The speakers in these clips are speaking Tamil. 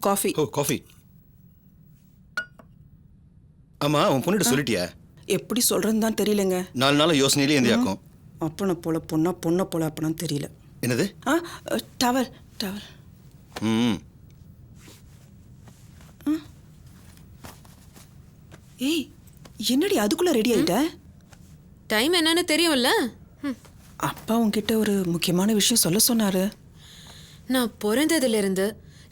காஃபி. ஓ காஃபி. ஆமா உன் பொண்ணுகிட்ட சொல்லிட்டியா? எப்படி சொல்றதுன்னு தான் தெரியலங்க. 4 நாள் யோசனையிலே எந்தியாக்கும். அப்பனை போல பொண்ணா, பொண்ணை போல அப்பனான்னு தெரியல. என்னது? Towel towel. ம். ஏய் என்னடி அதுக்குள்ள ரெடி ஆயிட்ட? டைம் என்னன்னு தெரியும்ல. அப்பா உன்கிட்ட ஒரு முக்கியமான விஷயம் சொல்ல சொன்னாரு. நான் பிறந்ததுல இருந்து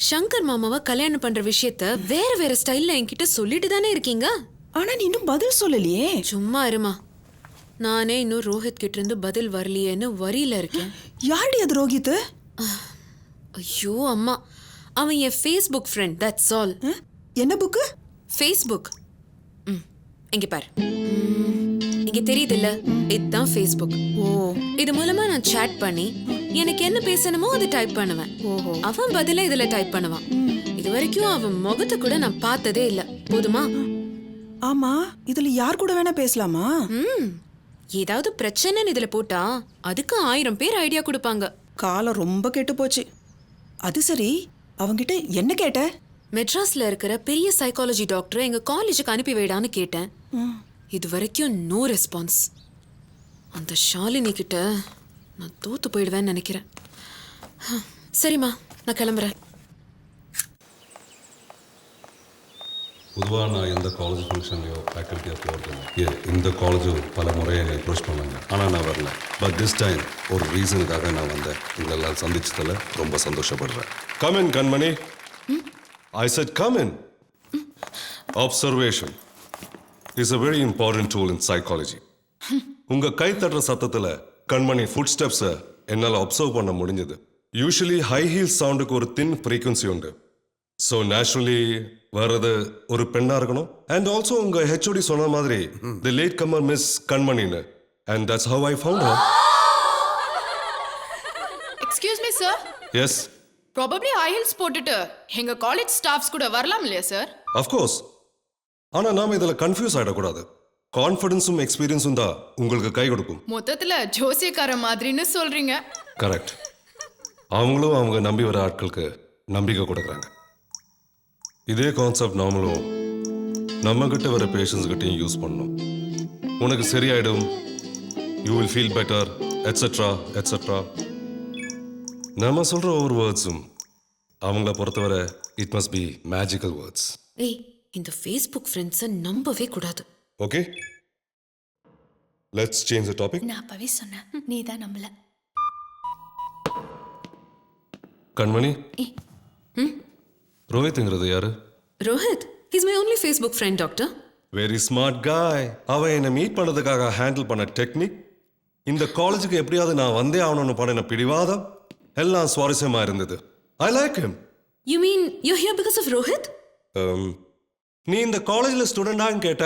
சங்கர் மாமாவை கல்யாணம் பண்ற விஷயத்த வேற வேற ஸ்டைல்ல என்கிட்ட சொல்லிட்டு தானே இருக்கீங்க. ஆனா நீ இன்னும் பதில் சொல்லலையே. சும்மா இருமா. நானே இன்னும் ரோஹித் கிட்ட இருந்து பதில் வரலையேன்னு வரியில இருக்கேன். யாரடி அது ரோஹித்? ஐயோ அம்மா, அவன் என் ஃபேஸ்புக் ஃப்ரெண்ட், தட்ஸ் ஆல். என்ன புக்கு? ஃபேஸ்புக். இங்க பாரு, இங்க தெரியுது இல்ல, இதுதான் ஃபேஸ்புக். ஓ, இது மூலமா நான் சாட் பண்ணி எனக்கு என்ன பேசணுமோ அதை டைப் பண்ணுவேன். அவன் பதில இதுல டைப் பண்ணுவான். இது வரைக்கும் அவன் முகத்தை கூட நான் பார்த்ததே இல்ல. போதுமா? ஆமா, இதுல யார் கூட வேணா பேசலாமா? ஏதாவது பிரச்சனைன்னு இதுல போட்டா அதுக்கு 1000 பேர் ஐடியா கொடுப்பாங்க. காலம் ரொம்ப கெட்டு போச்சு. அது சரி, அவங்கிட்ட என்ன கேட்ட? மெட்ராஸ்ல இருக்கிற பெரிய சைக்காலஜி டாக்டர் எங்க காலேஜுக்கு அனுப்பி வைடான்னு கேட்டேன். இது வரைக்கும் நோ ரெஸ்பான்ஸ். அந்த ஷாலினி கிட்ட நான் தோத்து போயிடுவேன்னு நினைக்கிறேன். சரிம்மா, நான் கிளம்புறேன். பொதுவாக நான் எந்த காலேஜ் ஃபங்க்ஷன்லையோ ஃபேக்கல்ட்டியாக போகிறதில்ல. இந்த காலேஜும் பல முறை என்னை அப்ரோச் பண்ணாங்க, ஆனால் நான் வரல. பட் திஸ் டைம் ஒரு ரீசனுக்காக நான் வந்தேன். உங்களெல்லாம் சந்திச்சதில் ரொம்ப சந்தோஷப்படுறேன். Come in Kanmani. I said come in. Observation is a very important tool in psychology. உங்க கை தட்டுற சத்தத்துல கண்மணி ஃபுட் ஸ்டெப்ஸை என்னால் அப்சர்வ் பண்ண முடிஞ்சது. யூஸ்வலி ஹை ஹீல் சவுண்டுக்கு ஒரு தின் ஃப்ரீக்வன்சி உண்டு. ஸோ நேச்சுரலி வர்றது ஒரு பெண்ணா இருக்கணும். அண்ட் ஆல்சோ உங்க ஹெச்ஓடி சொன்ன மாதிரி தி லேட் கமர் மிஸ் கண்மணின்னு. And that's how I found her. Excuse me sir. Yes. Probably high heels போட்டுட்டு எங்க காலேஜ் ஸ்டாஃப்ஸ் கூட வரலாம் இல்லையா சார்? அஃப்கோர்ஸ். ஆனால் நாம இதில் கன்ஃபியூஸ் ஆகிடக்கூடாது. கான்ஃபிடன்ஸும் எக்ஸ்பீரியன்ஸும் தான் உங்களுக்கு கை கொடுக்கும். மொத்தத்தில் ஜோசியக்கார மாதிரின்னு சொல்றீங்க. கரெக்ட். அவங்களும் அவங்க நம்பி வர ஆட்களுக்கு நம்பிக்கை கொடுக்குறாங்க. இதே கான்செப்ட் நாமளும் நம்ம கிட்ட வர பேஷன்ஸ் கிட்டையும் யூஸ் பண்ணணும். உனக்கு சரியாயிடும், you will feel better, etcetera etcetera. நம்ம சொல்ற ஒவ்வொரு வேர்ட்ஸும் அவங்கள பொறுத்தவரை it must be magical words. ஏய், இந்த ஃபேஸ்புக் ஃப்ரெண்ட்ஸை நம்பவே கூடாது. Okay, let's change the topic. நான் அப்பவே சொன்னேன், நீ தான் நம்பல. கண்மணி, ரோஹித்ங்கிறது யாரு? Rohit, he's my only Facebook friend, doctor. Very smart காய். அவன் என்னை மீட் பண்ணதுக்காக ஹேண்டில் பண்ண டெக்னிக், இந்த காலேஜுக்கு எப்படியாவது நான் வந்தே ஆகணும்னு பண்ணின பிடிவாதம் எல்லாம் சுவாரஸ்யமா இருந்தது. I like him. You mean you're here because of Rohit? நீ இந்த காலேஜில் ஸ்டூடெண்டான்னு கேட்ட.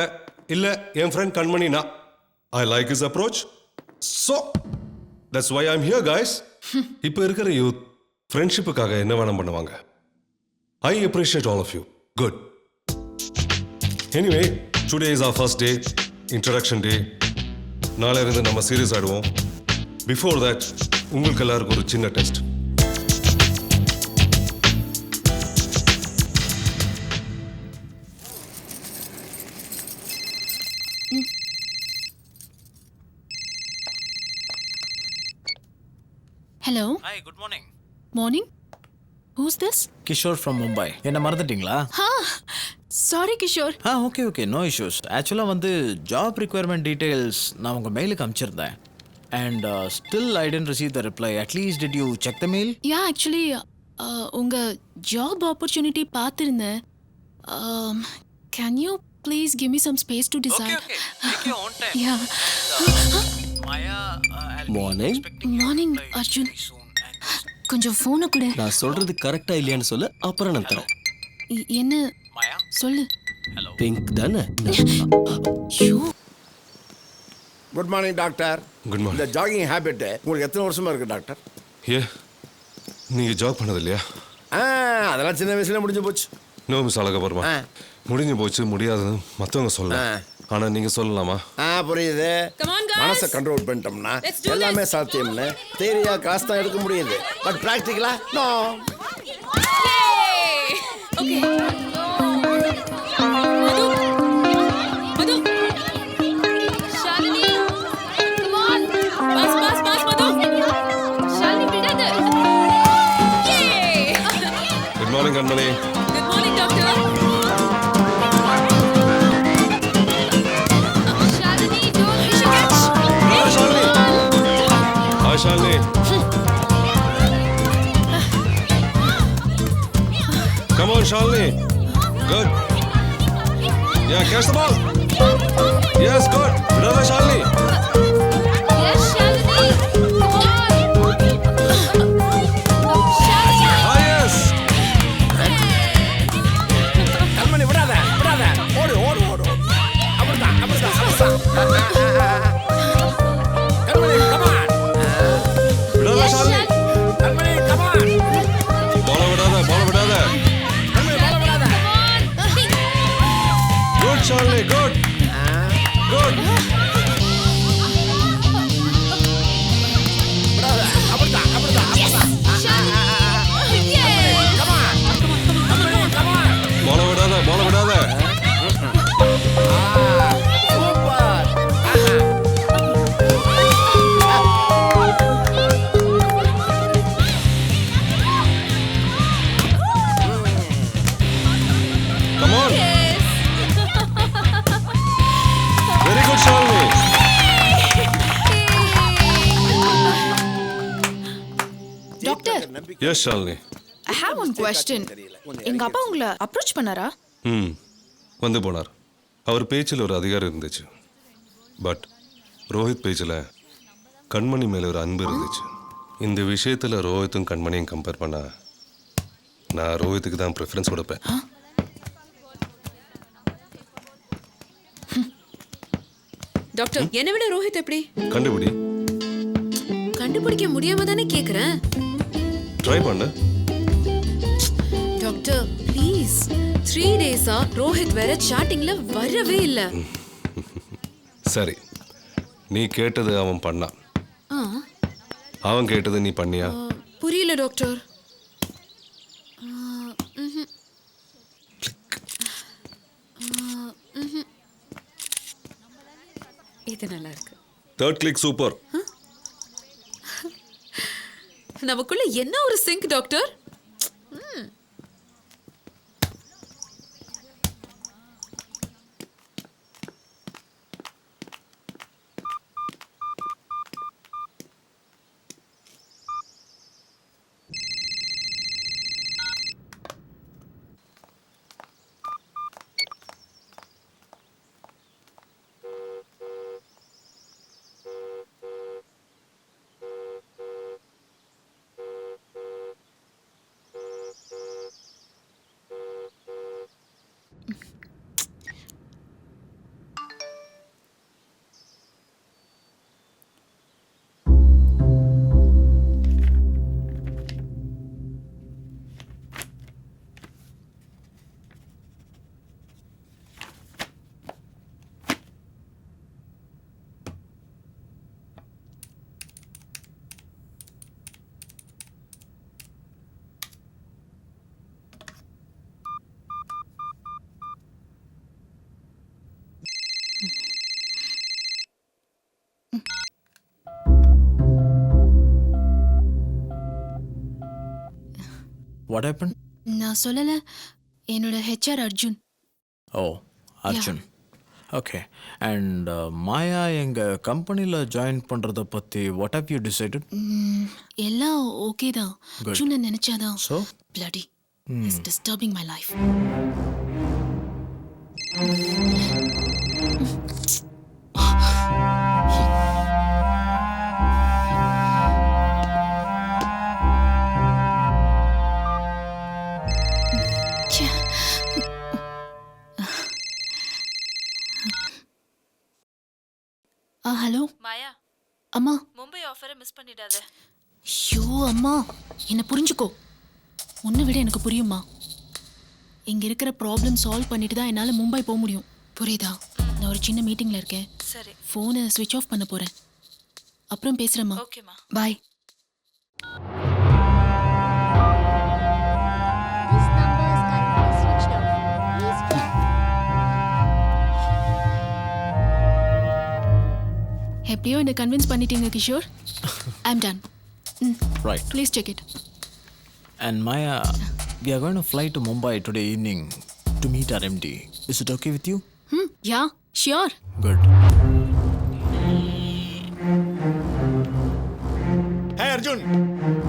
இல்லை, என் ஃப்ரெண்ட் கண்மணினா. I like his approach. So that's why I'm here guys. இப்போ இருக்கிற யூத் ஃப்ரெண்ட்ஷிப்புக்காக என்ன வேணும் பண்ணுவாங்க. I appreciate all of you. Good. Anyway, today is our first day, introduction day. நாளை இருந்து நம்ம சீரியஸ் ஆடுவோம். Before that, உங்களுக்கு எல்லாருக்கும் ஒரு சின்ன test. Hello. Hi, good morning. Morning. Who's this? Kishore from Mumbai. என்ன மறந்துட்டீங்களா? Sorry Kishore. Okay no issues. ஆக்சுவலாக வந்து ஜாப் ரிக்வயர்மெண்ட் டீட்டெயில்ஸ் நான் உங்கள் மெயிலுக்கு அனுப்பிச்சிருந்தேன். And still I didn't receive the reply. At least did you check the mail? Yeah, actually உங்க ஜாப் ஆப்பர்ச்சுனிட்டி பார்த்திருந்தேன். Can you please give me some space to decide? Okay. Take your own time. Yeah. Maya, morning. Morning Arjun. கொஞ்சம் ஃபோனை கொடு. நான் சொல்றது கரெக்டா இல்லையான்னு சொல்லு, அப்புறம் நான் தரேன். என்ன Maya. சொல்லு. Hello. பிங்க் தானே? ஐயோ. Good morning doctor. குட் இந்த மார்னிங். ஜாகிங் ஹேபிட் உங்களுக்கு எத்தனை வருஷமா இருக்கு டாக்டர்? ஏ, நீங்கள் ஜாப் பண்ணது இல்லையா? அதெல்லாம் சின்ன வயசுல முடிஞ்சு போச்சு. நோ மிஸ் அழகபர்மா. முடிஞ்சு போச்சு, முடியாதுன்னு மற்றவங்க சொல்லலாம். ஆனால் நீங்கள் சொல்லலாமா? புரியுது. Come on guys. மனசை கண்ட்ரோல் பண்ணிட்டோம்னா Let's do எல்லாமே this. சாத்தியம்னு தேரியா காசு தான் எடுக்க முடியுது. பட் ப்ராக்டிக்கலா no. Madhu Shalini come on boss Madhu Shalini விடாத good morning Kanmani. Good morning doctor Shalini don't miss a catch Hi Shalini. Come on Shalini. Good. Yeah, catch the ball. Yes, good. Brother Shalini. yes Shalini come on Shalini Ah, yes. கண்மணி விடாத ஓடு அப்படிதான் கண்மணி கமான் Brother Shalini. கண்மணி கமான் Ball விடாத. கண்மணி பால விடாத Good Shalini, good. Good. விடாத அப்படிதான் கமான் கண்மணி கமான் Ball விடாத. Super Come on. Very good Shalini. Doctor Yes Shalini. I have one question எங்க அப்பா உங்களை அப்ரோச் பண்ணாரா வந்து போனார். அவர் பேச்சில் ஒரு அதிகாரம் இருந்துச்சு. பட் ரோஹித் பேச்சில் கண்மணி மேலே ஒரு அன்பு இருந்துச்சு. இந்த விஷயத்தில் ரோஹித்தும் கண்மணியும் கம்பேர் பண்ணா நான் ரோஹித்துக்கு தான் ப்ரிஃபரன்ஸ் கொடுப்பேன். டாக்டர் என்னை விட ரோஹித் எப்படி? கண்டுபிடி. கண்டுபிடிக்க முடியாம தானே கேக்குறேன். ட்ரை பண்ணு. டாக்டர் ப்ளீஸ் 3 டேஸா ரோஹித் வேற சாட்டிங்ல வரவே இல்ல. சரி, நீ கேட்டது அவன் பண்ணான், ஆ, அவன் கேட்டது நீ பண்ணியா? புரியல டாக்டர். இது நல்லா இருக்கு. Third click super. நமக்குள்ள என்ன ஒரு சிங்க் டாக்டர். What happened? நான் சொல்லல, என்னோட HR Arjun. Oh, Arjun. Okay. And Maya எங்க கம்பெனில ஜாயின் பண்றத பத்தி what have you decided? எல்லாம் ஓகே தான். அர்ஜுனை நினைச்சாதான். So? Bloody. It's disturbing my life. Hello Maya, அம்மா. மும்பை ஆஃபரை மிஸ் பண்ணிடாத. ஐயோ அம்மா, என்ன புரிஞ்சுக்கோ. உன்னை விட எனக்கு புரியுமா. இங்க இருக்கிற ப்ராப்ளம் சால்வ் பண்ணிட்டு தான் என்னால மும்பை போக முடியும். புரியுதா? நான் ஒரு சின்ன மீட்டிங்ல இருக்கேன். சரி, ஃபோனை ஸ்விட்ச் ஆஃப் பண்ண போறேன். அப்புறம் பேசுறேம்மா. ஓகேம்மா. பாய். This number is currently எப்படியோ என்ன கன்வின்ஸ் பண்ணிட்டீங்க Kishore. I'm ton. Right. Please check it. And Maya, we are going to fly to Mumbai today evening to meet our MD. Is it okay with you? Yeah sure. Good. ஹே அர்ஜுன்,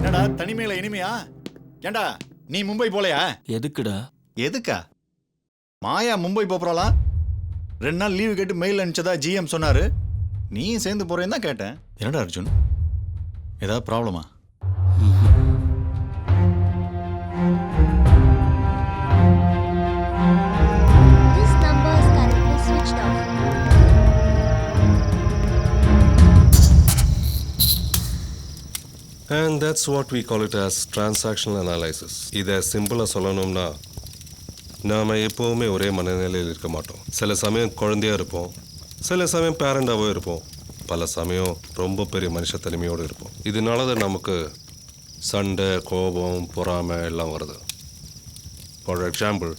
என்னடா தனிமையில இனிமையா? ஏண்டா நீ மும்பை போலையா? எதுக்குடா? எதுக்கா? மாயா மும்பை போறாளா? 2 நாள் லீவு கேட்டு மெயில் அனுப்பிச்சதா ஜிஎம் சொன்னாரு. நீயும் சேர்ந்து போறேன்னு தான் கேட்டேன். என்னடா அர்ஜுன், ஏதாவது ப்ராப்ளமா? This number is currently switched off. And that's what we call it as transactional analysis. இதை சிம்பிளாக சொல்லணும்னா நாம் எப்போவுமே ஒரே மனநிலையில் இருக்க மாட்டோம். சில சமயம் குழந்தையாக இருப்போம், சில சமயம் பேரண்டாகவும் இருப்போம், பல சமயம் ரொம்ப பெரிய மனுஷ தனிமையோடு இருப்போம். இதனால தான் நமக்கு சண்டை, கோபம், பொறாமை எல்லாம் வருது. ஃபார் எக்ஸாம்பிள்,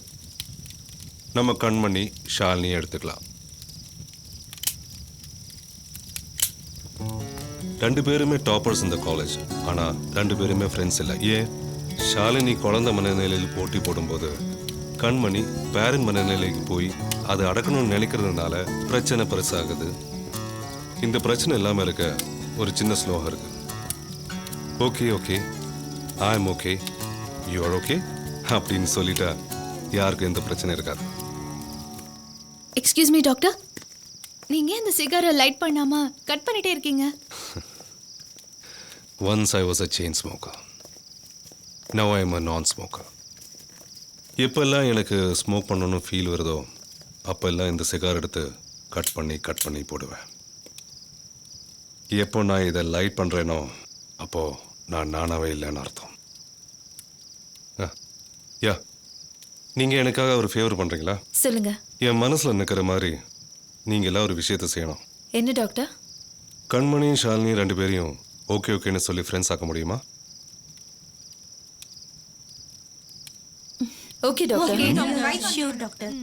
நம்ம கண்மணி ஷாலினியை எடுத்துக்கலாம். 2 பேருமே டாப்பர்ஸ் இந்த காலேஜ். ஆனால் 2 பேருமே ஃப்ரெண்ட்ஸ் இல்லை. ஏன்? ஷாலினி குழந்தை மனநிலையில் போட்டி போடும்போது கண்மணி பேரண்ட் மனநிலைக்கு போய் அதை அடக்கணும்னு நினைக்கிறதுனால பிரச்சனை பெருசாகுது. இந்த பிரச்சனை இல்லாமல் இருக்க ஒரு சின்ன ஸ்லோகம் இருக்கு. Okay okay, I am okay, you are okay அப்படின்னு சொல்லிட்டா யாருக்கும் எந்த பிரச்சனை இருக்காது. எக்ஸ்கியூஸ் மீ டாக்டர், நீங்க இந்த சிகாரை லைட் பண்ணாம கட் பண்ணிட்டே இருக்கீங்க? Once I was a chain smoker. Now I am a non-smoker. எப்பெல்லாம் எனக்கு ஸ்மோக் பண்ணணும்னு ஃபீல் வருதோ அப்போல்லாம் இந்த சிகார் எடுத்து கட் பண்ணி போடுவேன். எப்போ நான் இதை லைட் பண்ணுறேனோ அப்போது நான் நானாவே இல்லைன்னு அர்த்தம். யா, நீங்கள் எனக்காக ஒரு ஃபேவர் பண்ணுறீங்களா? சொல்லுங்க. என் மனசில் நிற்கிற மாதிரி நீங்கள் எல்லாம் ஒரு விஷயத்தை செய்யணும். என்ன டாக்டர்? கண்மணியும் ஷாலினி 2 பேரையும் ஓகே ஓகேன்னு சொல்லி ஃப்ரெண்ட்ஸ் ஆக்க முடியுமா? Okay doctor. Sure doctor.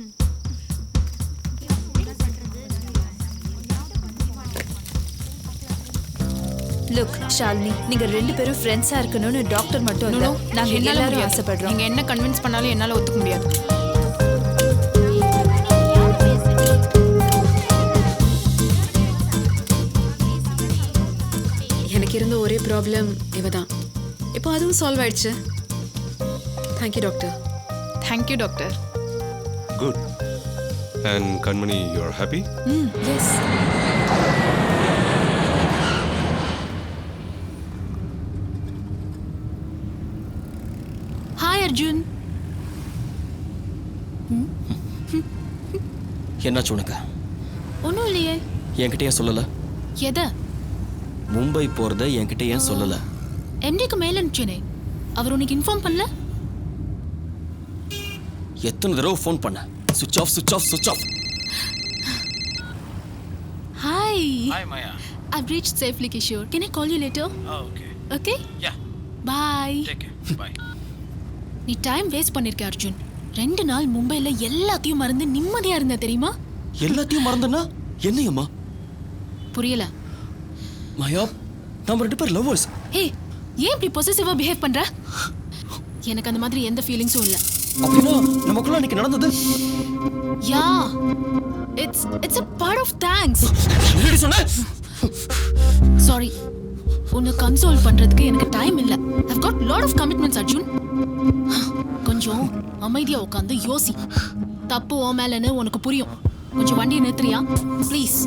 Look Shalini, நீங்க 2 பேரும் ஃப்ரெண்ட்ஸா இருக்கணும்னு டாக்டர் மட்டும் இல்ல, நாங்க எல்லாரும் ஆசைப்படுறோம். நீங்க என்ன கன்வின்ஸ் பண்ணாலும் என்னால ஒத்துக்க முடியாது. எனக்கு இருந்த ஒரே ப்ராப்ளம் இவ தான். இப்போ அதுவும் சால்வ் ஆயிடுச்சு. Thank you doctor. Thank you doctor. Good. And Kanmani, you are happy? Yes. Hi Arjun. என்னாச்சு உனக்கு? ஒன்றும் இல்லையே. என்கிட்ட ஏன் சொல்லல? எதை? மும்பை போறத என்கிட்ட ஏன் சொல்லல? எம்டிக்கு மெயில் அனுப்பிச்சேனே, அவர் உனக்கு இன்ஃபார்ம் பண்ணல? எத்தனை தடவை ஃபோன் பண்ண? சுவிட்ச் ஆஃப் சுவிட்ச் ஆஃப் சுவிட்ச் of. Hi. Hi Maya. I've reached safely, Kishore. Can I call you later? Oh, okay. Okay? Yeah. Bye. Take care. Bye. நீ டைம் வேஸ்ட் பண்ணிருக்க அர்ஜுன். 2 நாள் மும்பைல எல்லாத்தையும் மறந்து நிம்மதியா இருந்த தெரியுமா? எல்லாத்தையும் மறந்தனா என்னையம்மா? புரியல. மாயா, நம்ம 2 பேர் லவ்வர்ஸ். ஹே, ஏன் இப்படி பொசசிவா பிஹேவ் பண்ற? எனக்கு அந்த மாதிரி எந்த ஃபீலிங்ஸும் இல்ல. அப்படின்னா நமக்குள்ள அன்னைக்கு நடந்தது? யா, it's a part of thanks. என்னடி சொன்ன? சாரி. உன்னை கன்சோல் பண்றதுக்கு எனக்கு டைம் இல்ல. I've got lot of commitments Arjun. கொஞ்சம் அமைதியா உட்கார்ந்து யோசி. தப்பு ஓ மேலன்னு உனக்கு புரியும். கொஞ்சம் வண்டியை நிறுத்துறியா ப்ளீஸ்?